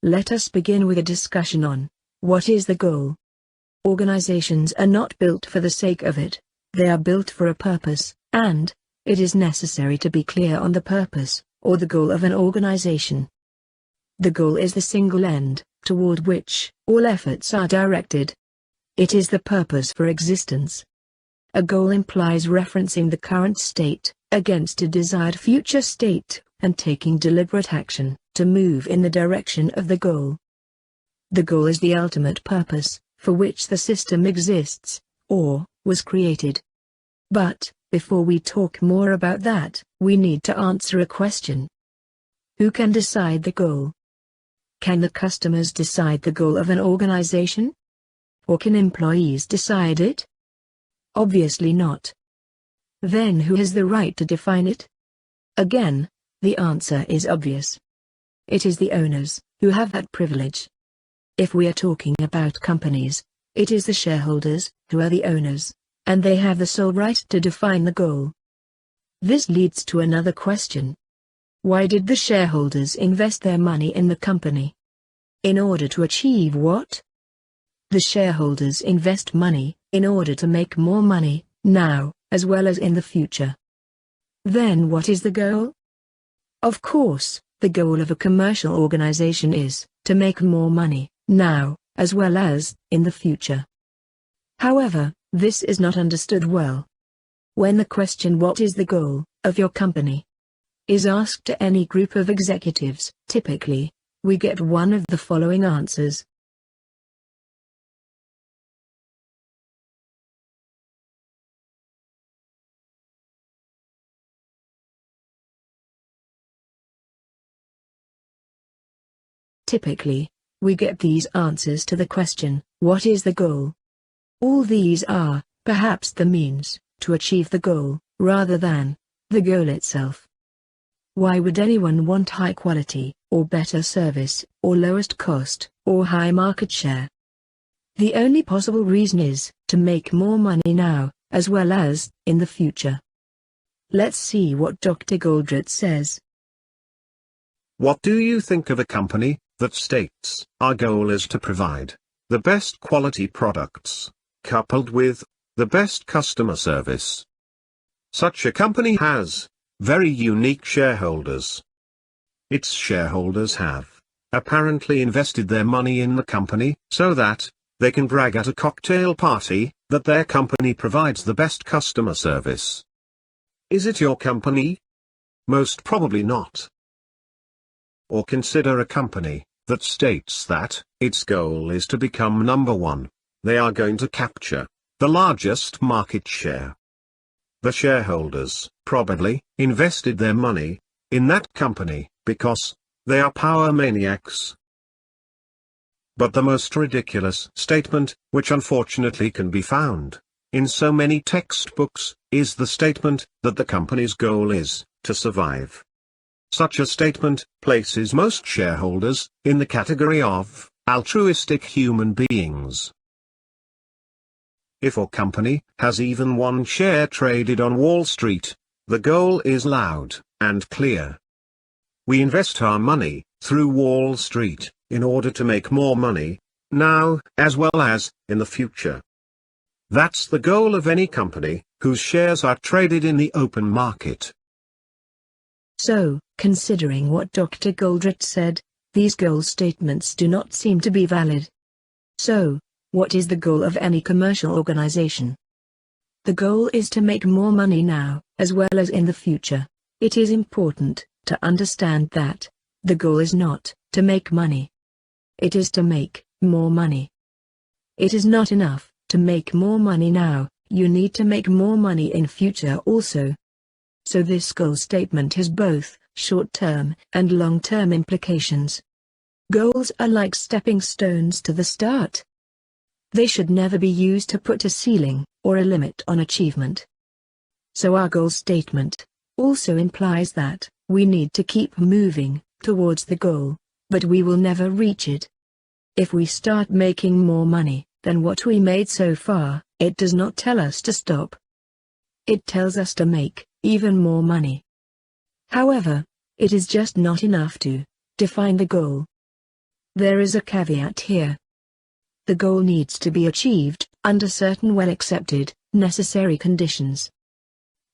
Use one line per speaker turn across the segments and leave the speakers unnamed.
let us begin with a discussion on what is the goal. Organizations are not built for the sake of it, they are built for a purpose, and it is necessary to be clear on the purpose, or the goal of an organization. The goal is the single end, toward which all efforts are directed. It is the purpose for existence. A goal implies referencing the current state against a desired future state, and taking deliberate action to move in the direction of the goal. The goal is the ultimate purpose for which the system exists, or was created. But, before we talk more about that, we need to answer a question. Who can decide the goal? Can the customers decide the goal of an organization? Or can employees decide it? Obviously not. Then who has the right to define it? Again, the answer is obvious. It is the owners who have that privilege. If we are talking about companies, it is the shareholders who are the owners, and they have the sole right to define the goal. This leads to another question. Why did the shareholders invest their money in the company? In order to achieve what? The shareholders invest money in order to make more money, now, as well as in the future. Then what is the goal? Of course, the goal of a commercial organization is to make more money, now, as well as in the future. However, this is not understood well. When the question "what is the goal of your company?" is asked to any group of executives, typically, we get one of the following answers. Typically, we get these answers to the question, what is the goal? All these are, perhaps, the means to achieve the goal, rather than the goal itself. Why would anyone want high quality, or better service, or lowest cost, or high market share? The only possible reason is to make more money now, as well as in the future. Let's see what Dr. Goldratt says.
What do you think of a company that states, "Our goal is to provide the best quality products, coupled with the best customer service"? Such a company has very unique shareholders. Its shareholders have apparently invested their money in the company so that they can brag at a cocktail party that their company provides the best customer service. Is it your company? Most probably not. Or consider a company that states that its goal is to become number one. They are going to capture the largest market share. The shareholders probably invested their money in that company because they are power maniacs. But the most ridiculous statement, which unfortunately can be found in so many textbooks, is the statement that the company's goal is to survive. Such a statement places most shareholders in the category of altruistic human beings. If a company has even one share traded on Wall Street, the goal is loud and clear. We invest our money through Wall Street in order to make more money, now as well as in the future. That's the goal of any company whose shares are traded in the open market.
So, considering what Dr. Goldratt said, these goal statements do not seem to be valid. So, what is the goal of any commercial organization? The goal is to make more money now, as well as in the future. It is important to understand that the goal is not to make money. It is to make more money. It is not enough to make more money now, you need to make more money in future also. So this goal statement has both short-term and long-term implications. Goals are like stepping stones to the start. They should never be used to put a ceiling or a limit on achievement. So our goal statement also implies that we need to keep moving towards the goal, but we will never reach it. If we start making more money than what we made so far, it does not tell us to stop. It tells us to make even more money. However, it is just not enough to define the goal. There is a caveat here. The goal needs to be achieved under certain well-accepted, necessary conditions.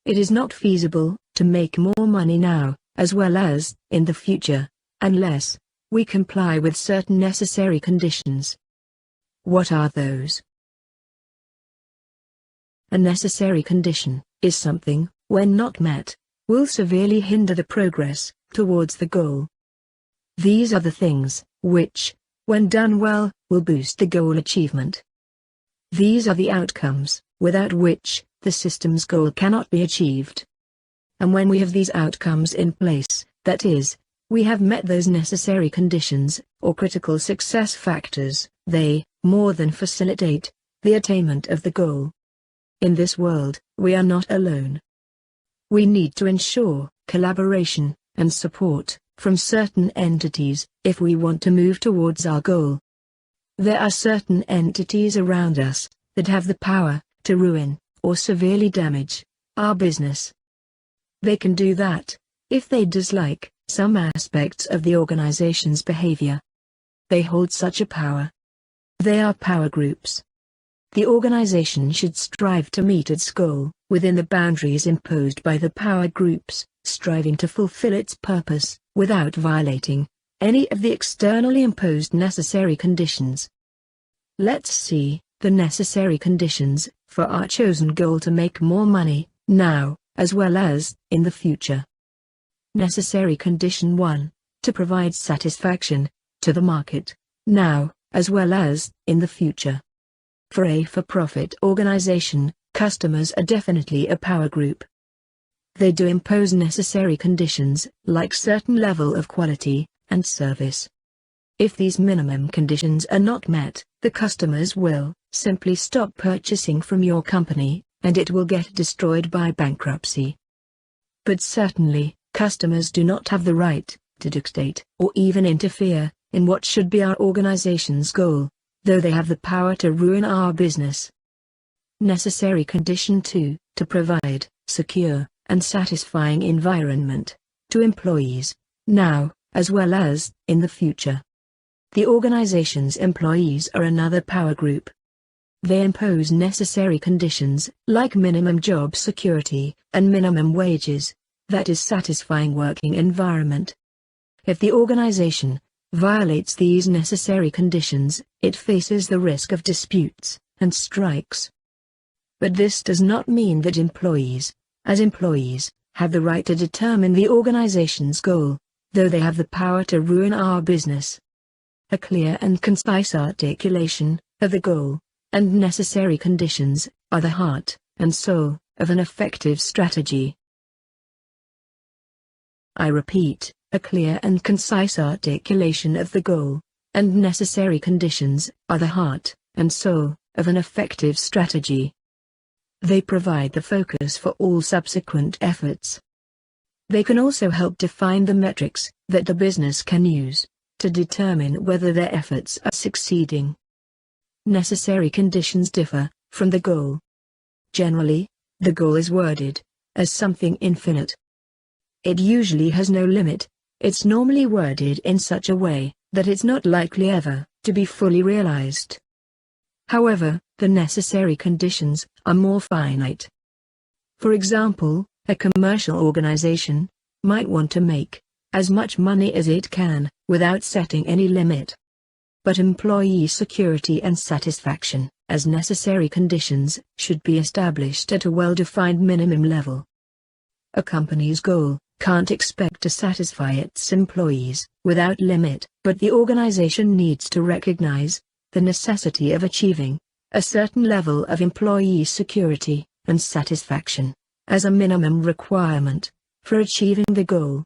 It is not feasible to make more money now, as well as in the future, unless we comply with certain necessary conditions. What are those? A necessary condition is something, when not met, will severely hinder the progress towards the goal. These are the things which, when done well, will boost the goal achievement. These are the outcomes, without which the system's goal cannot be achieved. And when we have these outcomes in place, that is, we have met those necessary conditions, or critical success factors, they, more than facilitate, the attainment of the goal. In this world, we are not alone. We need to ensure collaboration and support from certain entities if we want to move towards our goal. There are certain entities around us that have the power to ruin or severely damage our business. They can do that if they dislike some aspects of the organization's behavior. They hold such a power. They are power groups. The organization should strive to meet its goal within the boundaries imposed by the power groups, striving to fulfill its purpose without violating any of the externally imposed necessary conditions. Let's see the necessary conditions for our chosen goal to make more money, now, as well as in the future. Necessary condition 1, to provide satisfaction to the market, now, as well as in the future. For a for-profit organization, customers are definitely a power group. They do impose necessary conditions, like certain level of quality and service. If these minimum conditions are not met, the customers will simply stop purchasing from your company, and it will get destroyed by bankruptcy. But certainly, customers do not have the right to dictate or even interfere in what should be our organization's goal, though they have the power to ruin our business. Necessary condition 2, to provide secure and satisfying environment to employees, now, as well as in the future. The organization's employees are another power group. They impose necessary conditions, like minimum job security and minimum wages, that is, satisfying working environment. If the organization violates these necessary conditions, it faces the risk of disputes and strikes. But this does not mean that employees, as employees, have the right to determine the organization's goal, though they have the power to ruin our business. A clear and concise articulation of the goal and necessary conditions are the heart and soul of an effective strategy. I repeat, a clear and concise articulation of the goal and necessary conditions are the heart and soul of an effective strategy. They provide the focus for all subsequent efforts. They can also help define the metrics that the business can use to determine whether their efforts are succeeding. Necessary conditions differ from the goal. Generally, the goal is worded as something infinite. It usually has no limit. It's normally worded in such a way that it's not likely ever to be fully realized. However, the necessary conditions are more finite. For example, a commercial organization might want to make as much money as it can without setting any limit. But employee security and satisfaction, as necessary conditions, should be established at a well-defined minimum level. A company's goal can't expect to satisfy its employees without limit, but the organization needs to recognize the necessity of achieving a certain level of employee security and satisfaction as a minimum requirement for achieving the goal.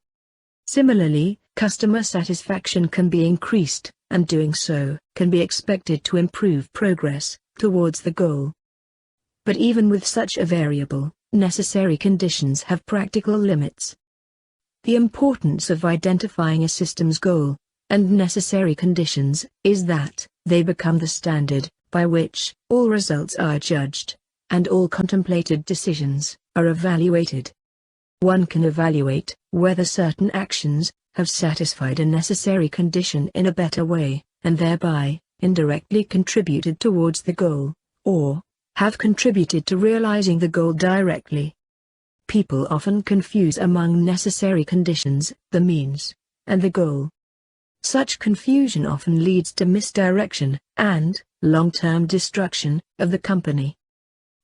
Similarly, customer satisfaction can be increased, and doing so can be expected to improve progress towards the goal. But even with such a variable, necessary conditions have practical limits. The importance of identifying a system's goal and necessary conditions is that they become the standard by which all results are judged, and all contemplated decisions are evaluated. One can evaluate whether certain actions have satisfied a necessary condition in a better way and thereby, indirectly contributed towards the goal, or have contributed to realizing the goal directly. People often confuse among necessary conditions, the means, and the goal. Such confusion often leads to misdirection, and long-term destruction, of the company.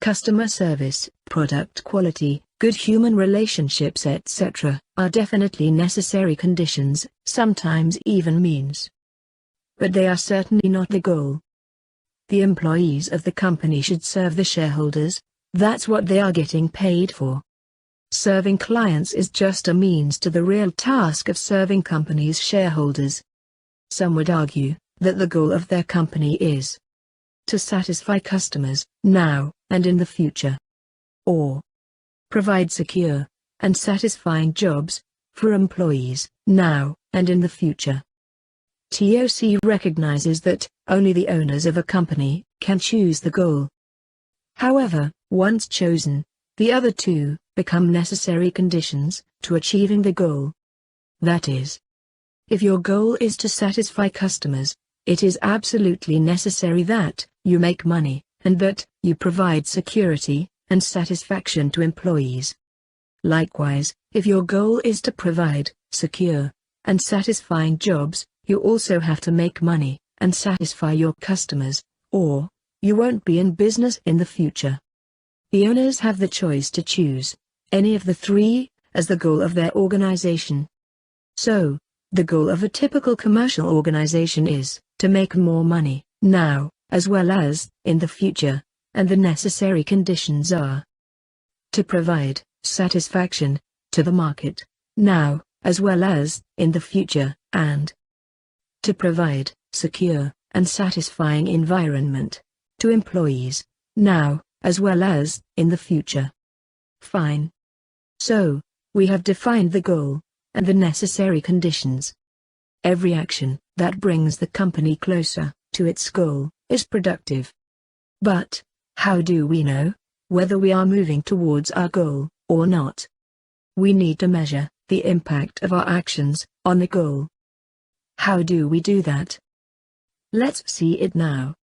Customer service, product quality, good human relationships etc. are definitely necessary conditions, sometimes even means. But they are certainly not the goal. The employees of the company should serve the shareholders, that's what they are getting paid for. Serving clients is just a means to the real task of serving companies' shareholders. Some would argue that the goal of their company is to satisfy customers, now and in the future, or provide secure and satisfying jobs for employees, now and in the future. TOC recognizes that only the owners of a company can choose the goal. However, once chosen, the other two become necessary conditions to achieving the goal. That is, if your goal is to satisfy customers, it is absolutely necessary that you make money, and that you provide security and satisfaction to employees. Likewise, if your goal is to provide secure and satisfying jobs, you also have to make money and satisfy your customers, or you won't be in business in the future. The owners have the choice to choose any of the three as the goal of their organization. So, the goal of a typical commercial organization is to make more money, now, as well as in the future, and the necessary conditions are to provide satisfaction to the market, now, as well as in the future, and to provide secure and satisfying environment to employees, now, as well as in the future. Fine. So, we have defined the goal and the necessary conditions. Every action that brings the company closer to its goal is productive. But how do we know whether we are moving towards our goal or not? We need to measure the impact of our actions on the goal. How do we do that? Let's see it now.